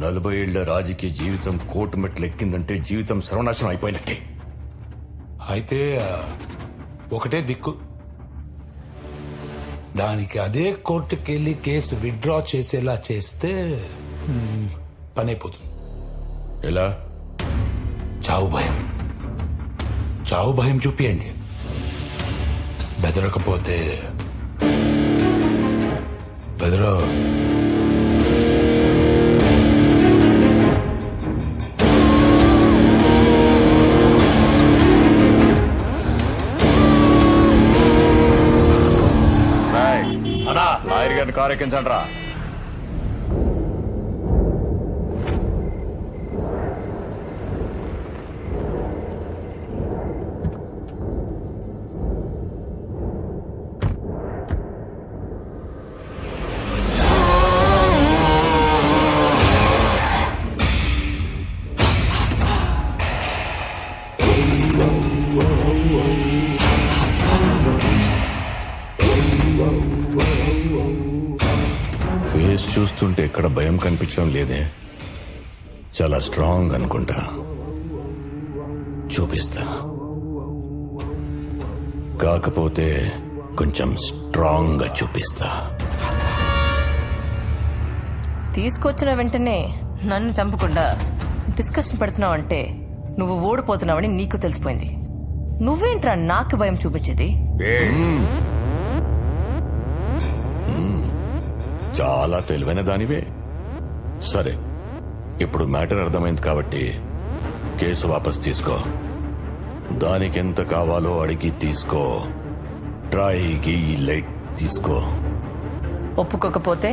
40 ఏళ్ల రాజకీయ జీవితం కోర్టు మెట్లు ఎక్కిందంటే జీవితం సర్వనాశనం అయిపోయినట్టే. అయితే ఒకటే దిక్కు, దానికి అదే కోర్టుకెళ్ళి కేసు విత్డ్రా చేసేలా చేస్తే పని అయిపోతుంది. ఎలా? చావు భయం, చావు భయం చూపియండి. బెదరకపోతే బెదరో. లాయర్ గారిని కారు ఎక్కించండి రా. ఫేస్ చూస్తుంటే ఎక్కడ భయం కనిపించడం లేదే. చాలా స్ట్రాంగ్ అనుకుంటా. చూపిస్తా, కాకపోతే కొంచెం స్ట్రాంగ్ గా చూపిస్తా. తీసుకొచ్చిన వెంటనే నన్ను చంపకుండా డిస్కషన్ పెడుతున్నావు అంటే నువ్వు ఓడిపోతున్నావని నీకు తెలిసిపోయింది. నువ్వేంట్రా నాకు భయం చూపించేది? చాలా తెలివైన దానివే. సరే, ఇప్పుడు మ్యాటర్ అర్థమైంది కాబట్టి కేసు వాపస్ తీసుకో. దానికి ఎంత కావాలో అడిగి తీసుకో. ట్రై గీ లైట్ తీసుకో. ఒప్పుకోకపోతే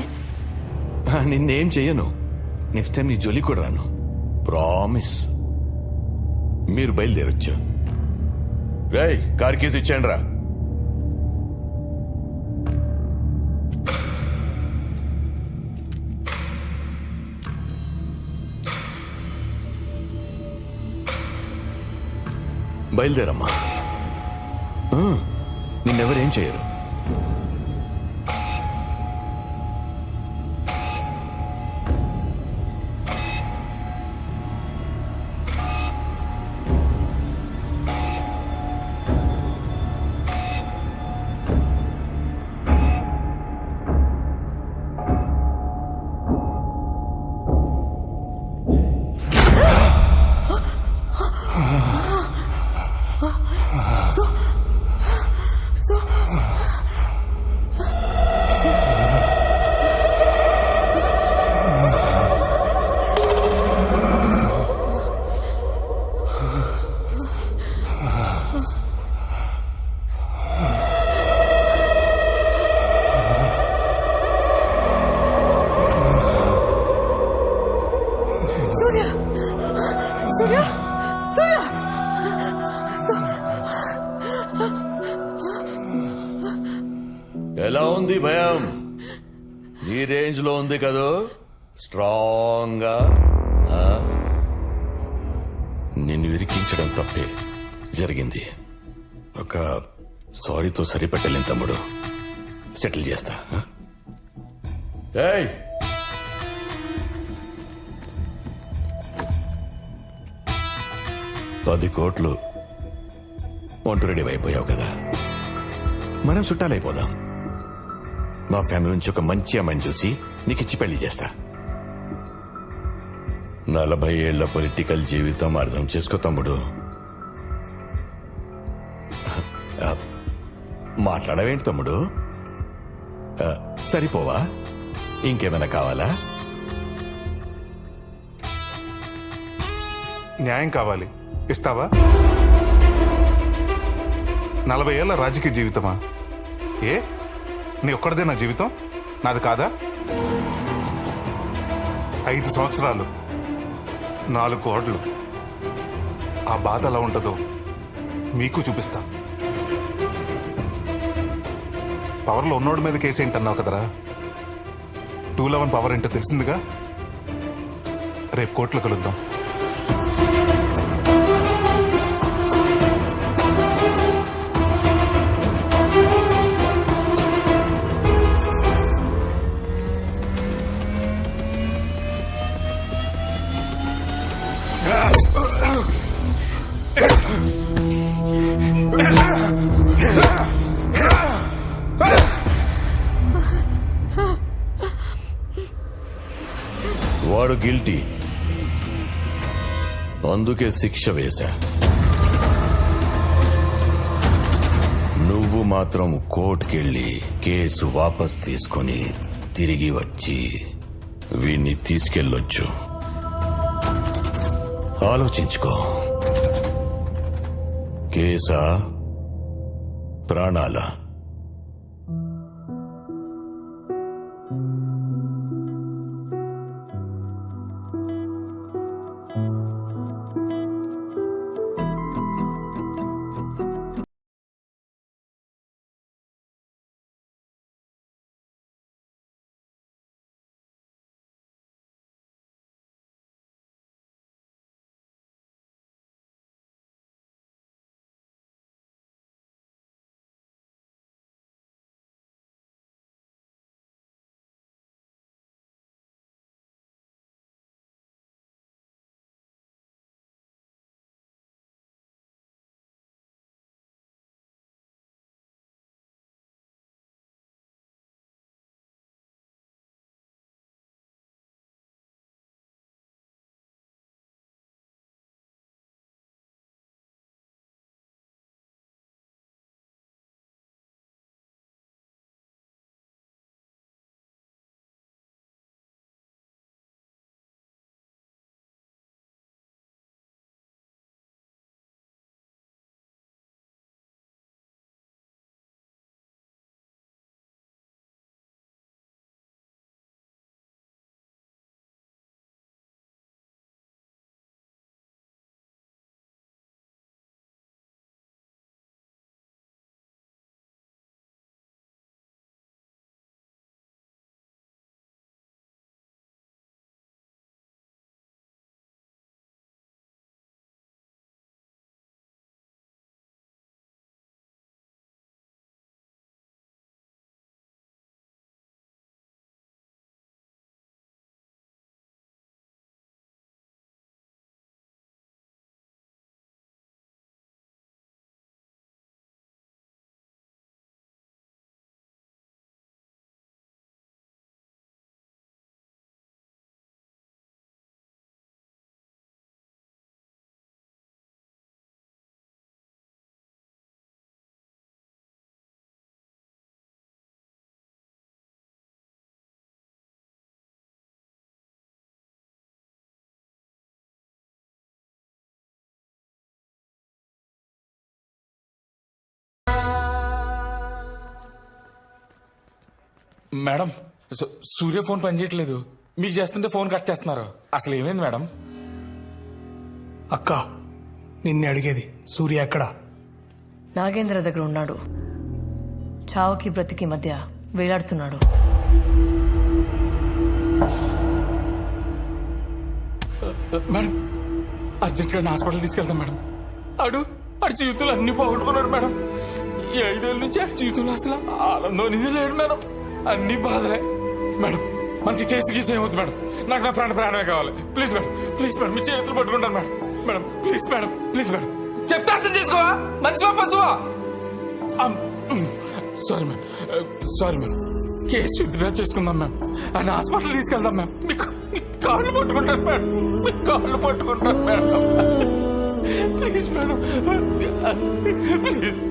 నిన్నేం చెయ్యను. నెక్స్ట్ టైం నీ జోలి కూడా రాను. ప్రామిస్. మీరు బయలుదేరొచ్చు. రేయ్, కార్ కేసు ఇచ్చాను రా. బయలుదేరమ్మా. నిన్నెవరేం చేయరు. ఎలా ఉంది భయం? ఈ రేంజ్ లో ఉంది కదూ? స్ట్రాంగ్ గా. నిన్ను ఇరికించడం తప్పే జరిగింది. ఒక సారీతో సరిపెట్టలేని తమ్ముడు. సెటిల్ చేస్తా. ఏయ్, $10 కోట్లు ఒంటు రెడీ అయిపోయావు కదా, మనం చుట్టాలైపోదాం. మా ఫ్యామిలీ నుంచి ఒక మంచి అమ్మాయిని చూసి నీకిచ్చి పెళ్లి చేస్తా. 40 ఏళ్ల పొలిటికల్ జీవితం అర్థం చేసుకో తమ్ముడు. మాట్లాడవేంటి తమ్ముడు? సరిపోవా? ఇంకేమైనా కావాలా? న్యాయం కావాలి, ఇస్తావా? 40 ఏళ్ల రాజకీయ జీవితమా? ఏ నీ ఒక్కడిదే నా జీవితం? నాది కాదా? 5 సంవత్సరాలు, 4 కోట్లు. ఆ బాధ ఎలా ఉంటుందో మీకు చూపిస్తా. పవర్లో ఉన్నోడి మీద కేసు ఏంటన్నావు కదరా. 211 పవర్ ఏంటో తెలిసిందిగా. రేపు కోర్టులో కలుద్దాం. వాడు గిల్టీ, అందుకే శిక్ష వేశా. నువ్వు మాత్రం కోర్టుకెళ్ళి కేసు వాపస్ తీసుకొని తిరిగి వచ్చి వీణ్ణి తీసుకెళ్ళొచ్చు. ఆలోచించుకో. కేసా ప్రాణాలా? మేడం, సూర్య ఫోన్ పనిచేయట్లేదు. మీకు చేస్తుంటే ఫోన్ కట్ చేస్తున్నారు. అసలు ఏమైంది మేడం? అక్క, నిన్నే అడిగేది. సూర్య ఎక్కడా? నాగేంద్ర దగ్గర ఉన్నాడు. చావుకి బ్రతికి మధ్య వేలాడుతున్నాడు. మేడం, అర్జెంట్ గా హాస్పిటల్ తీసుకెళ్తాం మేడం. ఆడు జీవితంలో అన్ని పోగొట్టుకున్నాడు మేడం. ఈ 5 ఏళ్ళ నుంచి ఆడి జీవితంలో అసలు ఆనందం అనేది లేడు మేడం. అన్ని బాధలే మేడం. మనకి కేసు గీసు ఏమవుతుంది మేడం? నాకు నా ఫ్రెండ్ ప్రాణమే కావాలి. ప్లీజ్ మేడం, ప్లీజ్ మేడం, మీ చేతులు పట్టుకుంటాను madam. Madam please madam, please madam, చెప్తే అర్థం చేసుకోవా? మనిషివా పశువా? Sorry madam, sorry madam. Case withdraw చేసుకుందాం మ్యామ్. ఆయన హాస్పిటల్ తీసుకెళ్దాం మ్యామ్. మీకు కాళ్ళు పట్టుకుంటాను మేడం, మీ కాళ్ళు పట్టుకుంటాను madam. Please madam,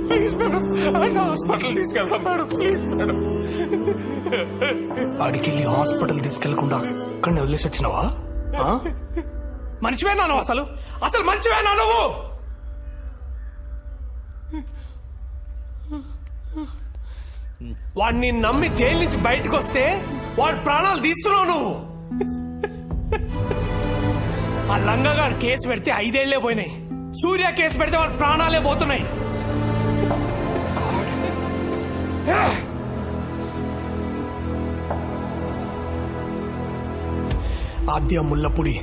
please madam, ఆయన హాస్పిటల్ తీసుకెళ్తాం మేడం. Please madam. ఆడికెళ్ళి హాస్పిటల్ తీసుకెళ్లకుండా అక్కడిని వదిలేసి వచ్చినావా? మనిషివేనా నువ్వు? అసలు మనిషివేనా నువ్వు? వాడిని నమ్మి జైలు నుంచి బయటకు వస్తే వాడి ప్రాణాలు తీస్తున్నావు నువ్వు. ఆ లంగగాడు కేసు పెడితే 5 ఏళ్లే పోయినాయి. సూర్య కేసు పెడితే వాడి ప్రాణాలే పోతున్నాయి. Aadya Mullapudi,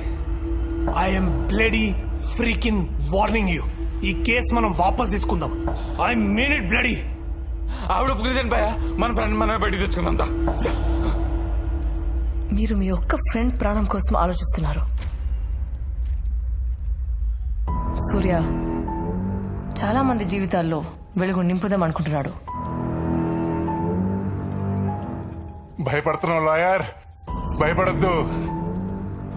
I'm bloody freaking warning you. ఈ కేసు మనం వాపస్ తీసుకుందాం. I mean it bloody. ఆవిడ ఒప్పుకునేదేంటి భయ? మన ఫ్రెండ్ మనమే బయటికి తెచ్చుకుందాం. మీరు మీ ఒక్క ఫ్రెండ్ ప్రాణం కోసం ఆలోచిస్తున్నారు. సూర్య చాలా మంది జీవితాల్లో వెలుగు నింపుదాం అనుకుంటున్నాడు. భయపడుతున్నావు లాయర్, భయపడద్దు.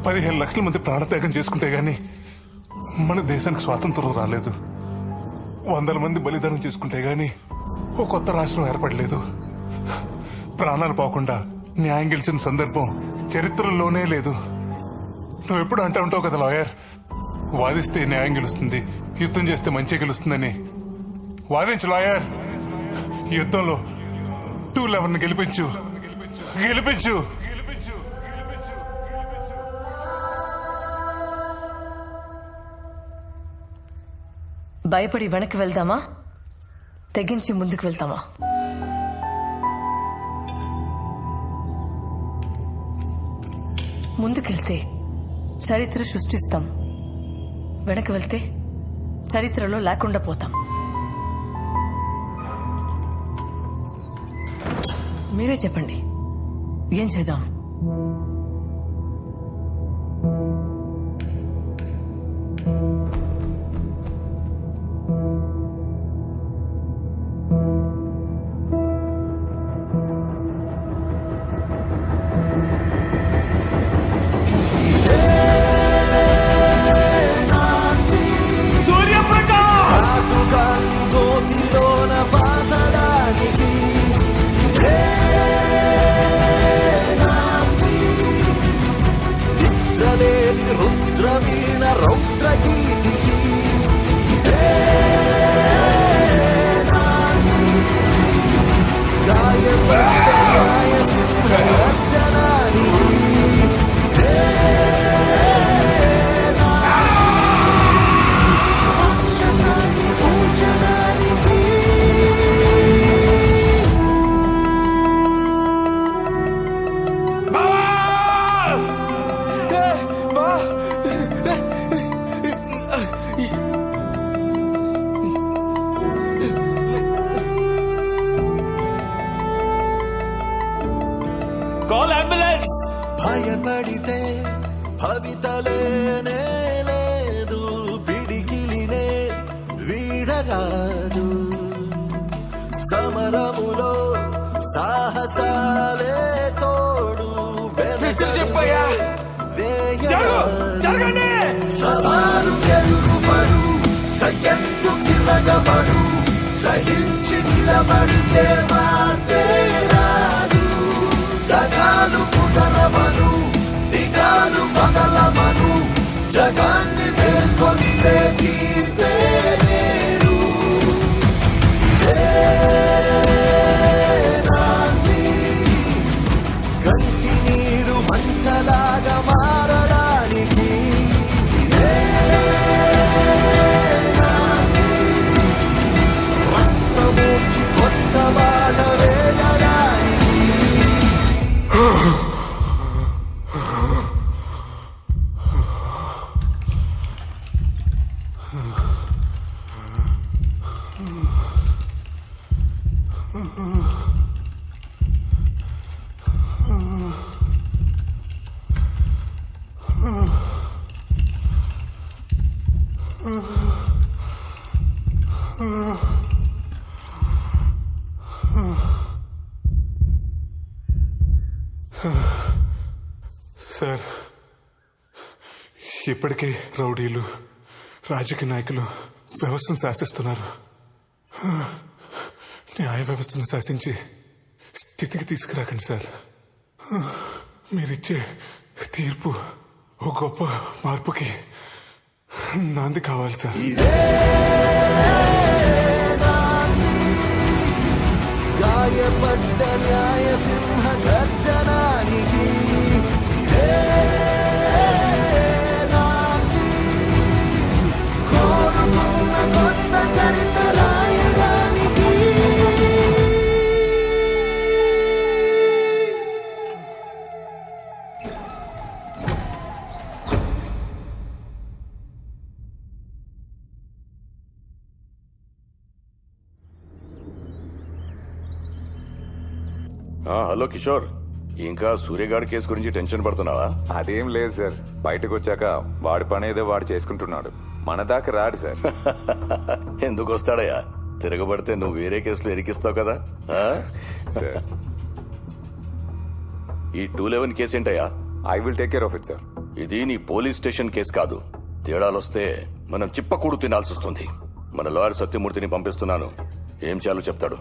15 లక్షల మంది ప్రాణత్యాగం చేసుకుంటే గాని మన దేశానికి స్వాతంత్రం రాలేదు. 100 మంది బలిదానం చేసుకుంటే గాని ఓ కొత్త రాష్ట్రం ఏర్పడలేదు. ప్రాణాలు పోకుండా న్యాయం గెలిచిన సందర్భం చరిత్రలోనే లేదు. నువ్వు ఎప్పుడు అంటూ ఉంటావు కదా లాయర్, వాదిస్తే న్యాయం గెలుస్తుంది, యుద్ధం చేస్తే మంచి గెలుస్తుందని. వాదించు లాయర్, ఈ యుద్ధంలో 211 గెలిపించు, గెలిపించు. భయపడి వెనక్కి వెళ్దామా, తెగించి ముందుకు వెళ్తామా? ముందుకెళ్తే చరిత్ర సృష్టిస్తాం, వెనక్కి వెళ్తే చరిత్రలో లేకుండా పోతాం. మీరే చెప్పండి, ఏం చేద్దాం? రుద్రవీణ రౌద్రగీతి భయపడితే భవితలేనే లేదు, పిడికిలినే వీడరాదు. సమరములో సాహసాలే తోడు, చెప్పయ్యా, సవాలు గెలుపడు, సయ్యత్తు తిరగబడు, సహించి నిలబడితే మాటే రాదు. గగాలు కుదరవను, దిగాలు పగలవను, జగాన్ని మేల్కొనితే తీర్పే నేడు. కంటి నీరు మంటలాగా మారడానికి రక్తమూర్చి కొత్త బాట వేయడానికి. సార్, ఇప్పటికే రౌడీలు, రాజకీయ నాయకులు వ్యవస్థను శాసిస్తున్నారు. న్యాయ వ్యవస్థను శాసించి స్థితికి తీసుకురాకండి సార్. మీరిచ్చే తీర్పు ఓ గొప్ప మార్పుకి నాంది కావాలి సార్. గాయపడ్డ న్యాయ సింహ గర్జనానికి కోరుకున్న కొత్త చరిత్ర రాయడానికి. హలో కిషోర్, ఇంకా సూర్యగాడి కేసు గురించి టెన్షన్ పడుతున్నావా? అదేం లేదు సార్, బయటకు వచ్చాక వాడి పని ఏదో వాడు చేసుకుంటున్నాడు, మన దాకా రాడు సార్. ఎందుకు వస్తాడయ్యా? తిరగబడితే నువ్వు వేరే కేసులో ఇరికిస్తావు కదా. సార్ ఈ 211 కేసు ఏంటయ్యా? I will take care of it sir. ఇది నీ పోలీస్ స్టేషన్ కేసు కాదు. తేడాలొస్తే మనం చిప్పకూడు తినాల్సి వస్తుంది. మన లాయర్ సత్యమూర్తిని పంపిస్తున్నాను. ఏం చేయాలో చెప్తాడు.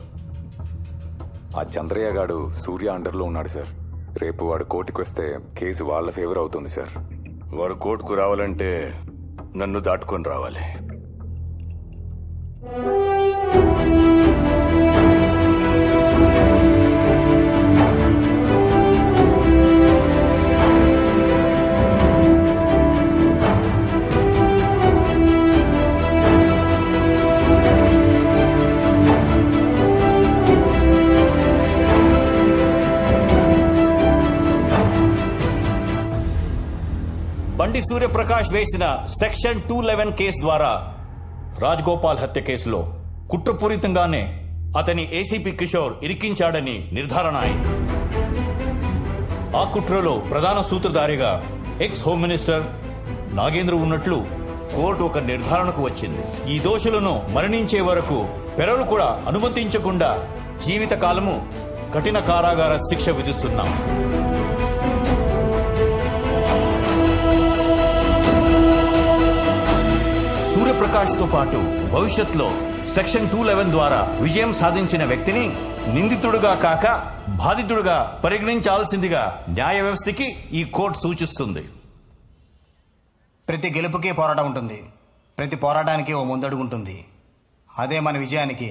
ఆ చంద్రయ్య గాడు సూర్య అండర్లో ఉన్నాడు సార్. రేపు వాడు కోర్టుకు వస్తే కేసు వాళ్ళ ఫేవర్ అవుతుంది సార్. వాడు కోర్టుకు రావాలంటే నన్ను దాటుకొని రావాలి. బండి సూర్యప్రకాష్ వేసిన సెక్షన్ 211 కేసు ద్వారా రాజగోపాల్ హత్య కేసులో కుట్రపూరితంగానే అతని ఏసీపీ కిషోర్ ఇరికించాడని నిర్ధారణ అయింది. ఆ కుట్రలో ప్రధాన సూత్రధారిగా ఎక్స్ హోమ్ మినిస్టర్ నాగేంద్ర ఉన్నట్లు కోర్టు ఒక నిర్ధారణకు వచ్చింది. ఈ దోషులను మరణించే వరకు పెరలు కూడా అనుమతించకుండా జీవితకాలము కఠిన కారాగార శిక్ష విధిస్తున్నాం. సూర్యప్రకాష్ తో పాటు భవిష్యత్తులో సెక్షన్ 211 ద్వారా విజయం సాధించిన వ్యక్తిని నిందితుడుగా కాక బాధితుడుగా పరిగణించాల్సిందిగా న్యాయ వ్యవస్థకి ఈ కోర్టు సూచిస్తుంది. ప్రతి గెలుపుకి పోరాటం ఉంటుంది. ప్రతి పోరాటానికి ఓ ముందడుగు ఉంటుంది. అదే మన విజయానికి